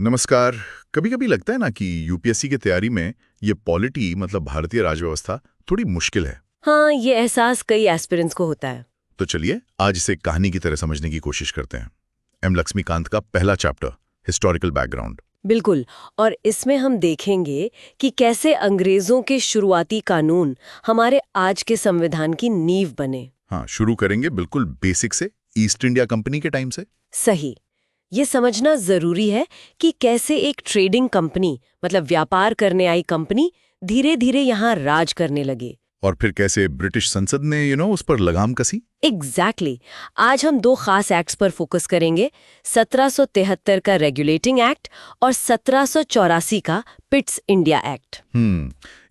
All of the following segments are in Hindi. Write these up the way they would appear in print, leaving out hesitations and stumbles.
नमस्कार। कभी कभी लगता है ना कि यूपीएससी की तैयारी में ये पॉलिटी मतलब भारतीय राजव्यवस्था थोड़ी मुश्किल है। हाँ, ये एहसास कई एस्पिरेंट्स को होता है। तो चलिए आज इसे कहानी की तरह समझने की कोशिश करते हैं। एम लक्ष्मीकांत का पहला चैप्टर, हिस्टोरिकल बैकग्राउंड। बिल्कुल। और इसमें हम देखेंगे कि कैसे अंग्रेजों के शुरुआती कानून हमारे आज के संविधान की नींव बने। हाँ, शुरू करेंगे बिल्कुल बेसिक से, ईस्ट इंडिया कंपनी के टाइम से। सही। ये समझना जरूरी है कि कैसे एक ट्रेडिंग कंपनी मतलब व्यापार करने आई कंपनी धीरे धीरे यहाँ राज करने लगे। और फिर कैसे ब्रिटिश संसद ने उस पर लगाम कसी। एग्जैक्टली आज हम दो खास एक्ट्स पर फोकस करेंगे, 1773 का रेगुलेटिंग एक्ट और 1784 का पिट्स इंडिया एक्ट।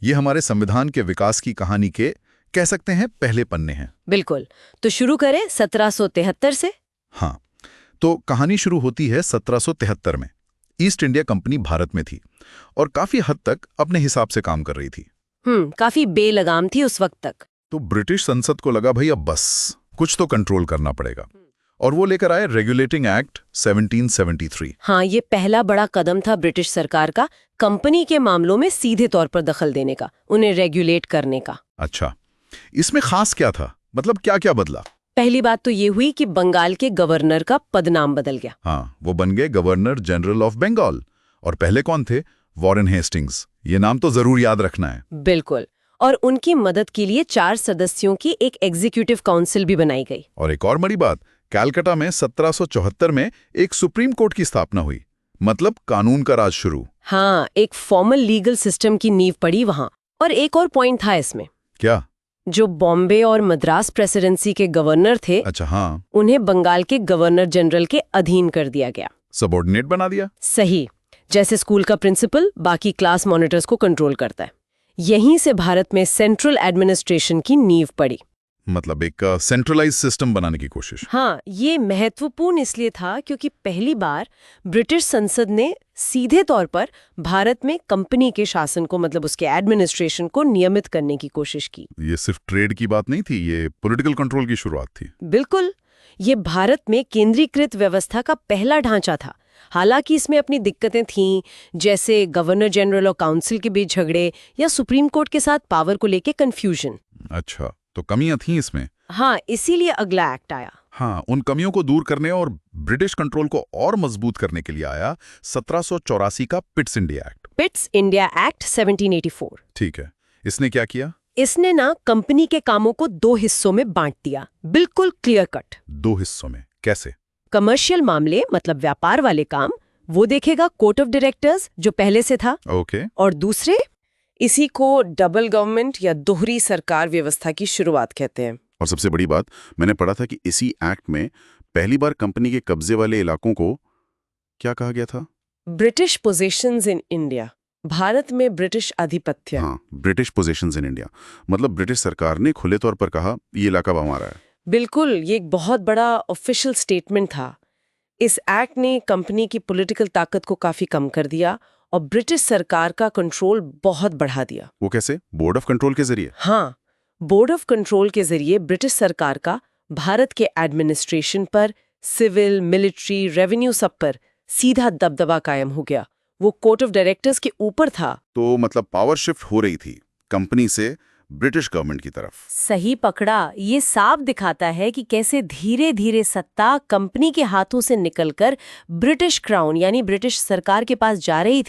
ये हमारे संविधान के विकास की कहानी के कह सकते हैं पहले पन्ने हैं। बिल्कुल। तो शुरू करें 1773 से। हाँ, तो कहानी शुरू होती है 1773 में। ईस्ट इंडिया कंपनी भारत में थी और काफी हद तक अपने हिसाब से काम कर रही थी। काफी बेलगाम थी उस वक्त तक। तो ब्रिटिश संसद को लगा भाई अब बस कुछ तो कंट्रोल करना पड़ेगा, और वो लेकर आए रेगुलेटिंग एक्ट 1773। हाँ, ये पहला बड़ा कदम था ब्रिटिश सरकार का कंपनी के मामलों में सीधे तौर पर दखल देने का, उन्हें रेगुलेट करने का। अच्छा, इसमें खास क्या था, मतलब क्या क्या बदला? पहली बात तो ये हुई कि बंगाल के गवर्नर का पदनाम बदल गया। हाँ, वो बन गए गवर्नर जनरल ऑफ बंगाल। और पहले कौन थे? Warren Hastings. ये नाम तो जरूर याद रखना है। बिल्कुल। और उनकी मदद के लिए 4 सदस्यों की एक एग्जीक्यूटिव काउंसिल भी बनाई गई। और एक और बड़ी बात, कलकत्ता में 1774 में एक सुप्रीम कोर्ट की स्थापना हुई, मतलब कानून का राज शुरू। हाँ, एक फॉर्मल लीगल सिस्टम की नींव पड़ी वहां। और एक और पॉइंट था इसमें। क्या? जो बॉम्बे और मद्रास प्रेसिडेंसी के गवर्नर थे, अच्छा, हाँ, उन्हें बंगाल के गवर्नर जनरल के अधीन कर दिया गया। सबऑर्डिनेट बना दिया। सही। जैसे स्कूल का प्रिंसिपल बाकी क्लास मॉनिटर्स को कंट्रोल करता है। यहीं से भारत में सेंट्रल एडमिनिस्ट्रेशन की नींव पड़ी। मतलब एक सेंट्रलाइज सिस्टम बनाने की कोशिश। हाँ, ये महत्वपूर्ण इसलिए था क्योंकि पहली बार ब्रिटिश संसद ने सीधे तौर पर भारत में कंपनी के शासन को मतलब उसके एडमिनिस्ट्रेशन को नियमित करने की कोशिश की। ये सिर्फ ट्रेड की बात नहीं थी, ये पॉलिटिकल कंट्रोल की शुरुआत थी। बिल्कुल। ये भारत में केंद्रीकृत व्यवस्था का पहला ढांचा था। हालांकि इसमें अपनी दिक्कतें थीं, जैसे गवर्नर जनरल और काउंसिल के बीच झगड़े या सुप्रीम कोर्ट के साथ पावर को लेके कंफ्यूजन। अच्छा, तो कमियां थीं इसमें। हाँ, इसीलिए अगला एक्ट आया। हाँ, उन कमियों को दूर करने और ब्रिटिश कंट्रोल को और मजबूत करने के लिए आया 1784 का Pitt's India act. Pitt's India act 1784। ठीक है, इसने क्या किया? इसने ना कंपनी के कामों को 2 हिस्सों में बांट दिया, बिल्कुल क्लियर कट। 2 हिस्सों में कैसे? कमर्शियल मामले मतलब व्यापार वाले काम वो देखेगा कोर्ट ऑफ डायरेक्टर्स, जो पहले से था। ओके। और दूसरे, इसी को डबल गवर्नमेंट या दोहरी सरकार व्यवस्था की शुरुआत कहते हैं। और सबसे बड़ी बात, मैंने पढ़ा था कि इसी एक्ट में पहली बार कंपनी के कब्जे वाले इलाकों को क्या कहा गया था? British possessions in India, Bharat में ब्रिटिश आधिपत्य। हाँ, ब्रिटिश पोजेशंस इन इंडिया, मतलब ब्रिटिश सरकार ने खुले तौर पर कहा ये इलाका हमारा है। बिल्कुल, ये एक बहुत बड़ा ऑफिशियल स्टेटमेंट था। इस एक्ट ने कंपनी की पॉलिटिकल ताकत को काफी कम कर दिया और ब्रिटिश सरकार का कंट्रोल बहुत बढ़ा दिया। वो कैसे? बोर्ड ऑफ कंट्रोल के जरिए? हाँ, बोर्ड ऑफ कंट्रोल के जरिए ब्रिटिश सरकार का भारत के एडमिनिस्ट्रेशन पर, सिविल, मिलिट्री, रेवेन्यू सब पर सीधा दबदबा कायम हो गया। वो कोर्ट ऑफ डायरेक्टर्स के ऊपर था। तो मतलब पावर शिफ्ट हो रही थी कंपनी से ब्रिटिश गवर्नमेंट की तरफ। सही पकड़ा। ये साफ दिखाता है कि कैसे धीरे धीरे सत्ता कंपनी के हाथों से निकलकर ब्रिटिश क्राउन यानी ब्रिटिश सरकार के पास जा रही थी।